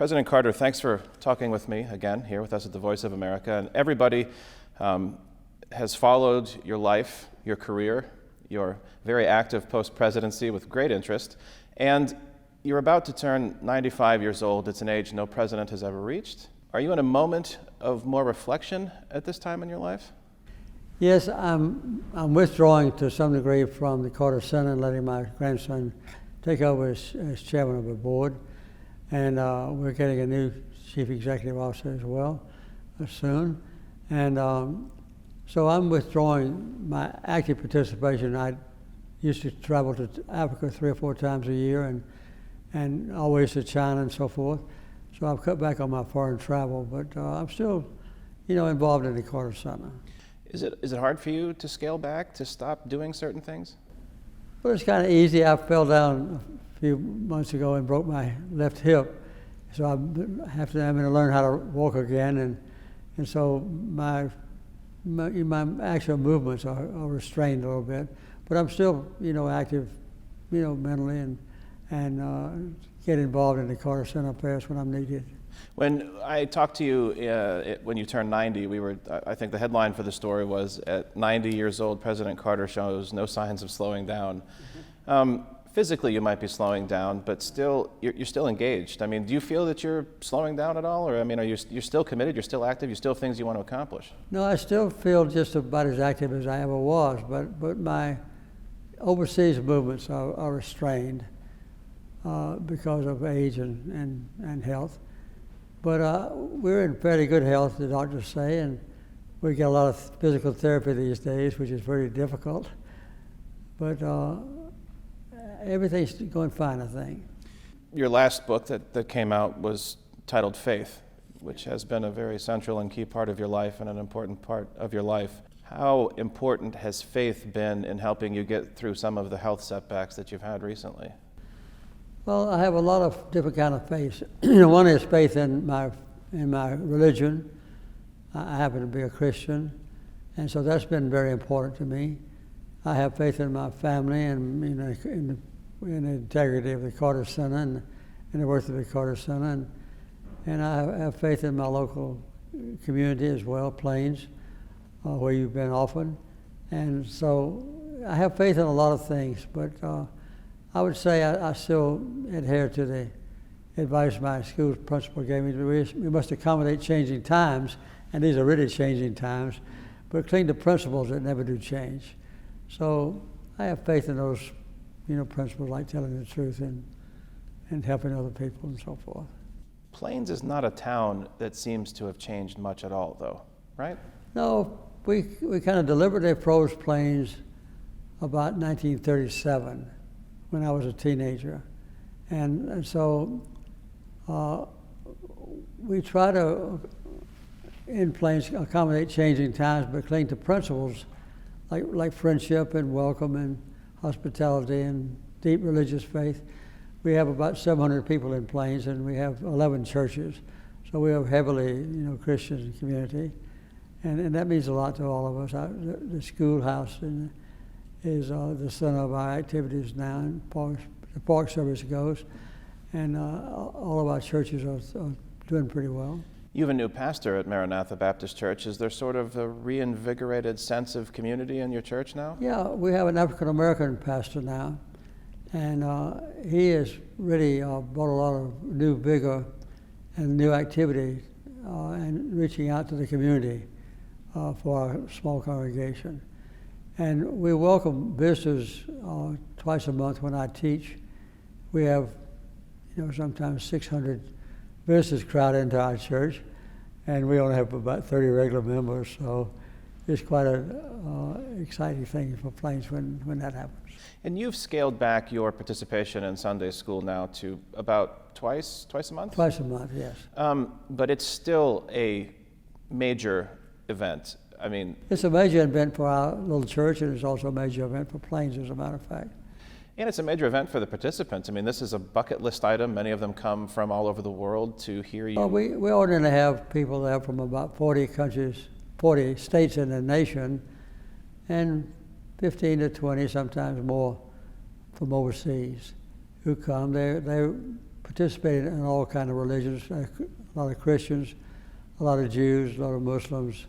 President Carter, thanks for talking with me again here with us at the Voice of America. And everybody has followed your life, your career, your very active post-presidency with great interest. And you're about to turn 95 years old. It's an age no president has ever reached. Are you in a moment of more reflection at this time in your life? Yes, I'm withdrawing to some degree from the Carter Center and letting my grandson take over as chairman of the board. And we're getting a new chief executive officer as well soon. And so I'm withdrawing my active participation. I used to travel to Africa 3 or 4 times a year and always to China and so forth. So I've cut back on my foreign travel, but I'm still, involved in the Carter Center. Is it hard for you to scale back, to stop doing certain things? Well, it's kind of easy. I fell down a few months ago and broke my left hip, so I'm going to learn how to walk again, and so my actual movements are restrained a little bit, but I'm still active, mentally and get involved in the Carter Center affairs when I'm needed. When I talked to you when you turned 90, I think the headline for the story was, at 90 years old, President Carter shows no signs of slowing down. Physically, you might be slowing down, but still, you're still engaged. I mean, do you feel that you're slowing down at all? Or, I mean, you're still committed, you're still active, you still have things you want to accomplish? No, I still feel just about as active as I ever was, but my overseas movements are restrained because of age and health. But we're in fairly good health, the doctors say, and we get a lot of physical therapy these days, which is very difficult. But everything's going fine, I think. Your last book that came out was titled Faith, which has been a very central and key part of your life and an important part of your life. How important has faith been in helping you get through some of the health setbacks that you've had recently? Well, I have a lot of different kind of faith. One is faith in my religion. I happen to be a Christian, and so that's been very important to me. I have faith in my family and in the integrity of the Carter Center and the worth of the Carter Center, and I have faith in my local community as well, Plains, where you've been often, and so I have faith in a lot of things, but I would say I still adhere to the advice my school principal gave me. We must accommodate changing times, and these are really changing times, but cling to principles that never do change. So I have faith in those, principles like telling the truth and helping other people and so forth. Plains is not a town that seems to have changed much at all, though, right? No, we kind of deliberately approached Plains about 1937. When I was a teenager. And so we try to, in Plains, accommodate changing times, but cling to principles like friendship and welcome and hospitality and deep religious faith. We have about 700 people in Plains, and we have 11 churches. So we have heavily, Christian community. And that means a lot to all of us. The schoolhouse is the center of our activities now, and the park service goes, and all of our churches are doing pretty well. You have a new pastor at Maranatha Baptist Church. Is there sort of a reinvigorated sense of community in your church now? Yeah, we have an African-American pastor now, and he has really brought a lot of new vigor and new activity and reaching out to the community for our small congregation. And we welcome visitors twice a month when I teach. We have, sometimes 600 visitors crowd into our church, and we only have about 30 regular members, so it's quite an exciting thing for Plains when that happens. And you've scaled back your participation in Sunday school now to about twice a month? Twice a month, yes. But it's still a major event. I mean, it's a major event for our little church, and it's also a major event for Plains, as a matter of fact. And it's a major event for the participants. I mean, this is a bucket list item. Many of them come from all over the world to hear you. We ordinarily have people there from about 40 countries, 40 states in the nation, and 15 to 20, sometimes more, from overseas who come. They participated in all kinds of religions, a lot of Christians, a lot of Jews, a lot of Muslims,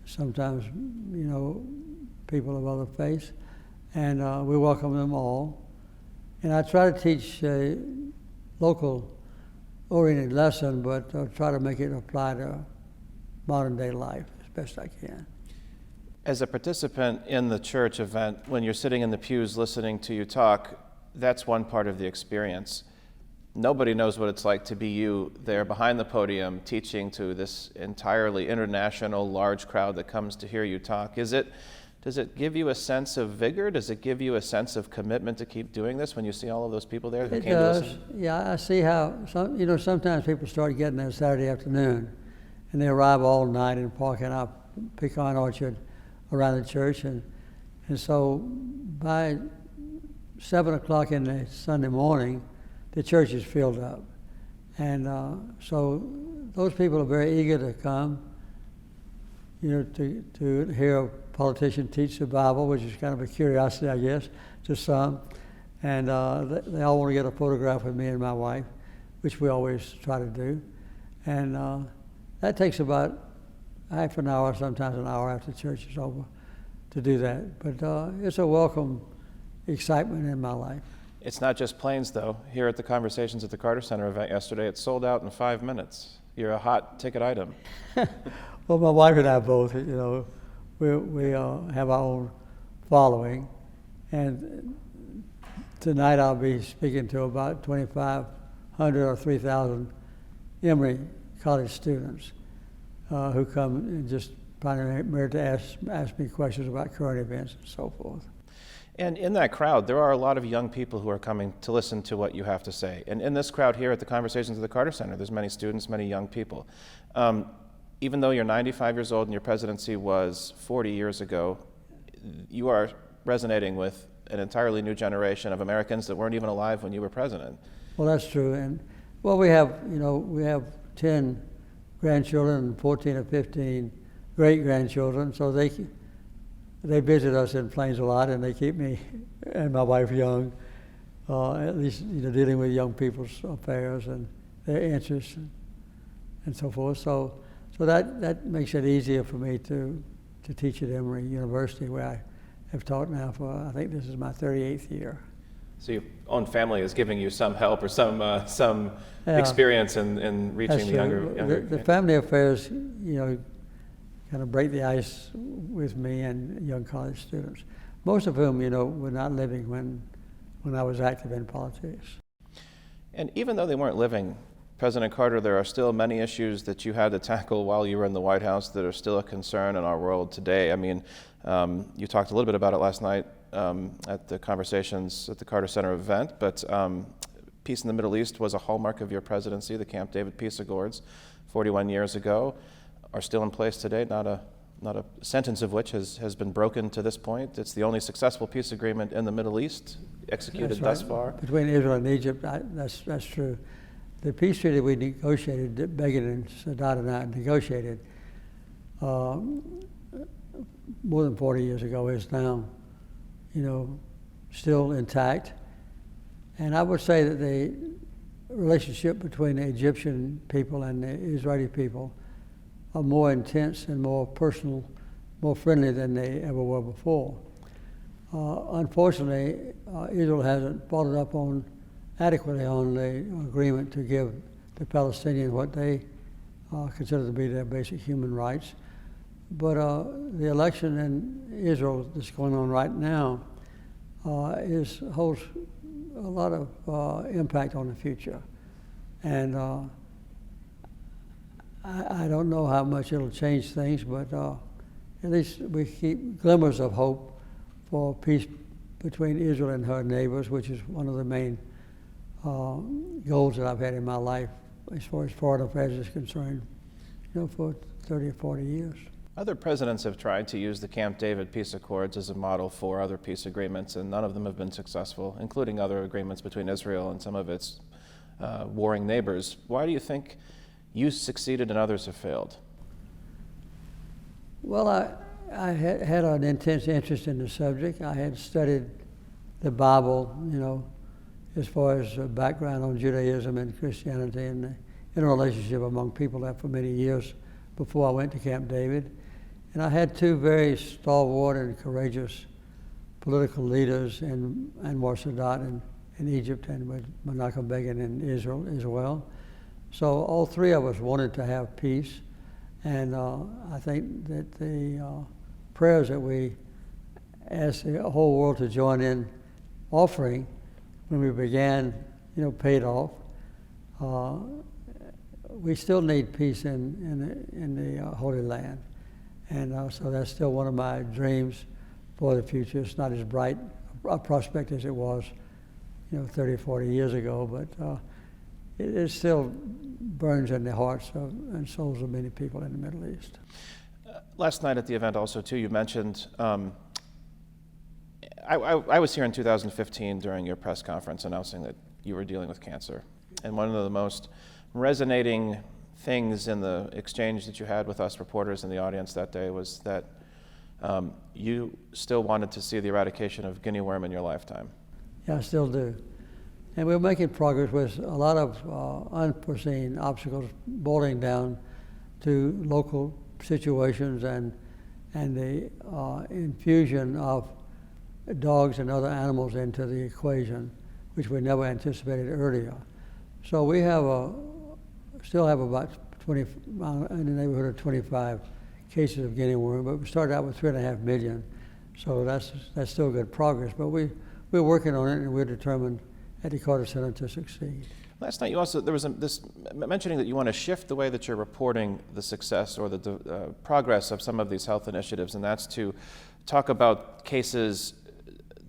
sometimes, people of other faiths, and we welcome them all. And I try to teach a local-oriented lesson, but try to make it apply to modern-day life as best I can. As a participant in the church event, when you're sitting in the pews listening to you talk, that's one part of the experience. Nobody knows what it's like to be you there behind the podium teaching to this entirely international large crowd that comes to hear you talk. Does it give you a sense of vigor? Does it give you a sense of commitment to keep doing this when you see all of those people there who It came to does. listen? Yeah, I see how sometimes people start getting there Saturday afternoon, and they arrive all night in parking up pecan orchard around the church, and so by 7 o'clock in the Sunday morning, the church is filled up, and so those people are very eager to come, to hear a politician teach the Bible, which is kind of a curiosity, I guess, to some. And they all want to get a photograph with me and my wife, which we always try to do. And that takes about half an hour, sometimes an hour after church is over, to do that. But it's a welcome excitement in my life. It's not just planes, though. Here at the Conversations at the Carter Center event yesterday, it sold out in 5 minutes. You're a hot ticket item. Well, my wife and I both, we have our own following, and tonight I'll be speaking to about 2,500 or 3,000 Emory College students who come and just primarily to ask me questions about current events and so forth. And in that crowd, there are a lot of young people who are coming to listen to what you have to say. And in this crowd here at the Conversations at the Carter Center, there's many students, many young people. Even though you're 95 years old and your presidency was 40 years ago, you are resonating with an entirely new generation of Americans that weren't even alive when you were president. Well, that's true. And we have 10 grandchildren and 14 or 15 great-grandchildren, so they visit us in planes a lot, and they keep me and my wife young, at least dealing with young people's affairs and their interests and so forth. So that makes it easier for me to teach at Emory University, where I have taught now for, I think this is my 38th year. So your own family is giving you some help or some experience in reaching the younger. The family affairs, kind of break the ice with me and young college students, most of whom, were not living when I was active in politics. And even though they weren't living, President Carter, there are still many issues that you had to tackle while you were in the White House that are still a concern in our world today. I mean, you talked a little bit about it last night at the Conversations at the Carter Center event, but peace in the Middle East was a hallmark of your presidency. The Camp David Peace Accords, 41 years ago, are still in place today. Not a sentence of which has been broken to this point. It's the only successful peace agreement in the Middle East executed thus far. Between Israel and Egypt, that's true. The peace treaty we negotiated, that Begin and Sadat and I negotiated more than 40 years ago, is now, still intact. And I would say that the relationship between the Egyptian people and the Israeli people are more intense and more personal, more friendly than they ever were before. Unfortunately, Israel hasn't followed up adequately on the agreement to give the Palestinians what they consider to be their basic human rights. But the election in Israel that's going on right now holds a lot of impact on the future. And I don't know how much it'll change things, but at least we keep glimmers of hope for peace between Israel and her neighbors, which is one of the main goals that I've had in my life as far as foreign affairs is concerned, for 30 or 40 years. Other presidents have tried to use the Camp David peace accords as a model for other peace agreements, and none of them have been successful, including other agreements between Israel and some of its warring neighbors. Why do you think you succeeded and others have failed? Well, I had an intense interest in the subject. I had studied the Bible, as far as background on Judaism and Christianity and the interrelationship among people that for many years before I went to Camp David. And I had two very stalwart and courageous political leaders in Anwar Sadat in Egypt and with Menachem Begin in Israel as well. So all three of us wanted to have peace. And I think that the prayers that we asked the whole world to join in offering when we began, paid off. We still need peace in the Holy Land. And so that's still one of my dreams for the future. It's not as bright a prospect as it was, 30, 40 years ago, but it still burns in the hearts and souls of many people in the Middle East. Last night at the event also, too, you mentioned, I was here in 2015 during your press conference announcing that you were dealing with cancer. And one of the most resonating things in the exchange that you had with us reporters in the audience that day was that you still wanted to see the eradication of Guinea worm in your lifetime. Yeah, I still do. And we're making progress with a lot of unforeseen obstacles boiling down to local situations and the infusion of dogs and other animals into the equation, which we never anticipated earlier. So we still have about 20, in the neighborhood of 25 cases of Guinea worm, but we started out with 3.5 million. So that's still good progress, but we're working on it, and we're determined at the Carter Center to succeed. Last night, there was this mentioning that you want to shift the way that you're reporting the success or the progress of some of these health initiatives, and that's to talk about cases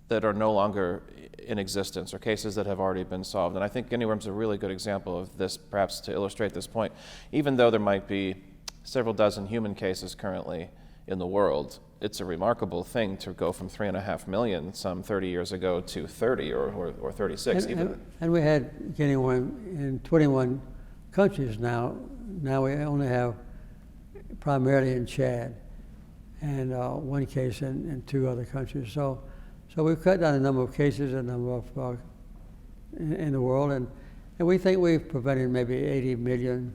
that are no longer in existence or cases that have already been solved. And I think Guinea worm's a really good example of this, perhaps to illustrate this point. Even though there might be several dozen human cases currently in the world, it's a remarkable thing to go from 3.5 million some 30 years ago to 30 or 36 even. And we had Guinea worm in 21 countries now. Now we only have primarily in Chad and one case in 2 other countries. So we've cut down the number of cases, a number of in the world, and we think we've prevented maybe 80 million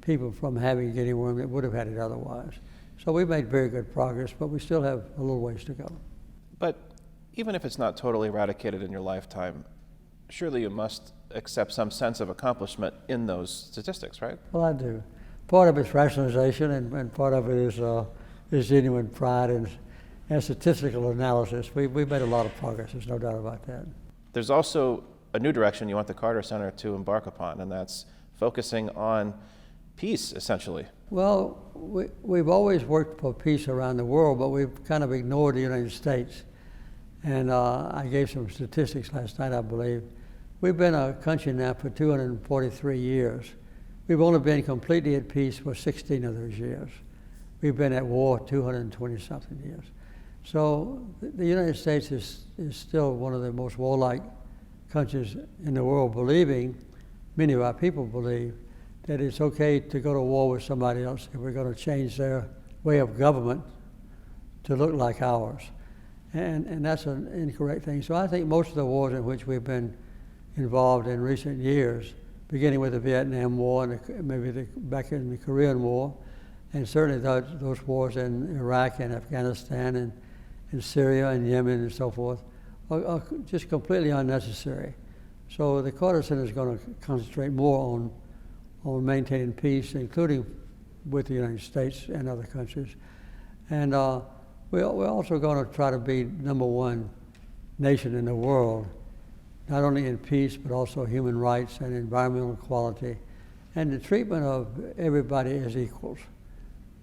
people from having Guinea worm that would have had it otherwise. So we've made very good progress, but we still have a little ways to go. But even if it's not totally eradicated in your lifetime, surely you must accept some sense of accomplishment in those statistics, right? Well, I do. Part of it's rationalization, and part of it is genuine pride and statistical analysis. We've made a lot of progress, there's no doubt about that. There's also a new direction you want the Carter Center to embark upon, and that's focusing on peace, essentially. Well, we've always worked for peace around the world, but we've kind of ignored the United States. And I gave some statistics last night, I believe. We've been a country now for 243 years. We've only been completely at peace for 16 of those years. We've been at war 220-something years. So the United States is still one of the most warlike countries in the world, believing, many of our people believe, that it's okay to go to war with somebody else if we're going to change their way of government to look like ours. And that's an incorrect thing. So I think most of the wars in which we've been involved in recent years, beginning with the Vietnam War and maybe back in the Korean War, and certainly those wars in Iraq and Afghanistan and Syria and Yemen and so forth, are just completely unnecessary. So the Carter Center is going to concentrate more on maintaining peace, including with the United States and other countries. And we're also going to try to be #1 nation in the world, not only in peace, but also human rights and environmental equality, and the treatment of everybody as equals,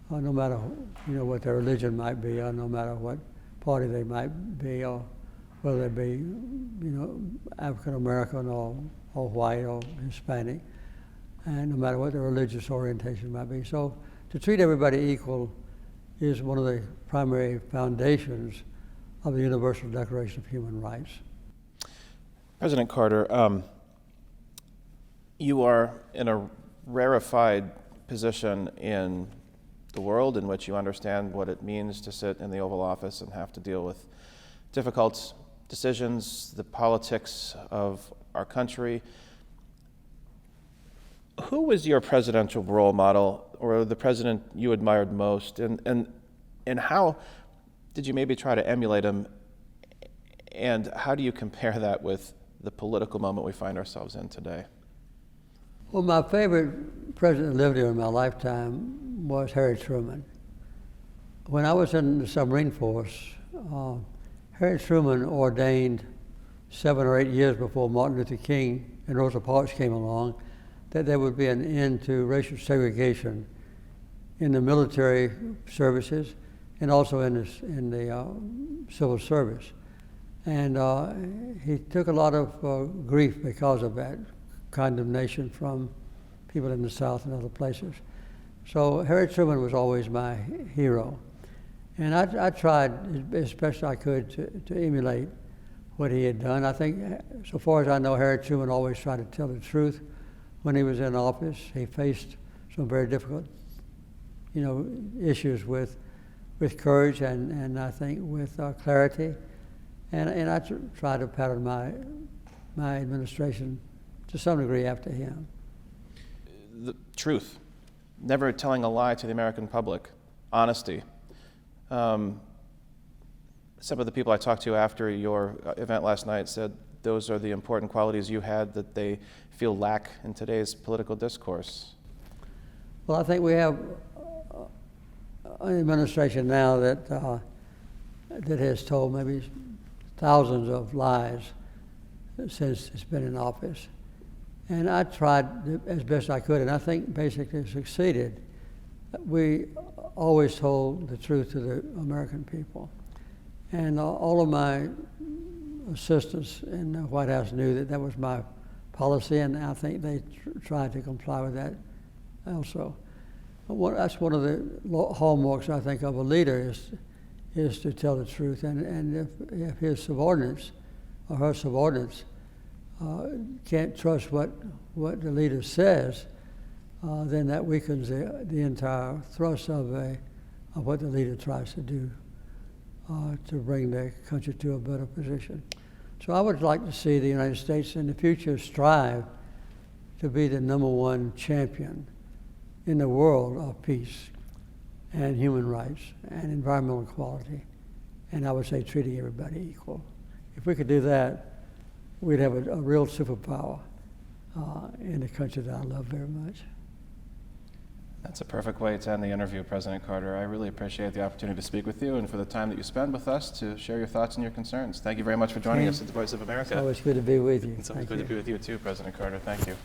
no matter what their religion might be, or no matter what party they might be, or whether they be African American or white or Hispanic, and no matter what their religious orientation might be. So to treat everybody equal is one of the primary foundations of the Universal Declaration of Human Rights. President Carter, you are in a rarefied position in the world in which you understand what it means to sit in the Oval Office and have to deal with difficult decisions, the politics of our country. Who was your presidential role model, or the president you admired most, and how did you maybe try to emulate him, and how do you compare that with the political moment we find ourselves in today? Well, my favorite president that lived during my lifetime was Harry Truman. When I was in the submarine force, Harry Truman ordained 7 or 8 years before Martin Luther King and Rosa Parks came along that there would be an end to racial segregation in the military services and also in the civil service. And he took a lot of grief because of that condemnation from people in the South and other places. So Harry Truman was always my hero. And I tried as best I could to emulate what he had done. I think, so far as I know, Harry Truman always tried to tell the truth when he was in office. He faced some very difficult, issues with courage and I think with clarity. And I tried to pattern my administration to some degree after him. The truth, never telling a lie to the American public, honesty. Some of the people I talked to after your event last night said those are the important qualities you had that they feel lack in today's political discourse. Well, I think we have an administration now that has told maybe thousands of lies since it's been in office. And I tried as best I could, and I think basically succeeded. We always told the truth to the American people. And all of my assistants in the White House knew that was my policy, and I think they tried to comply with that also. That's one of the hallmarks, I think, of a leader is to tell the truth. And if his subordinates or her subordinates can't trust what the leader says, then that weakens the entire thrust of what the leader tries to do to bring the country to a better position. So I would like to see the United States in the future strive to be the #1 champion in the world of peace and human rights and environmental equality, and I would say treating everybody equal. If we could do that, we'd have a real superpower in the country that I love very much. That's a perfect way to end the interview, President Carter. I really appreciate the opportunity to speak with you and for the time that you spend with us to share your thoughts and your concerns. Thank you very much for joining us at the Voice of America. It's always good to be with you. It's always good to be with you too, President Carter. Thank you.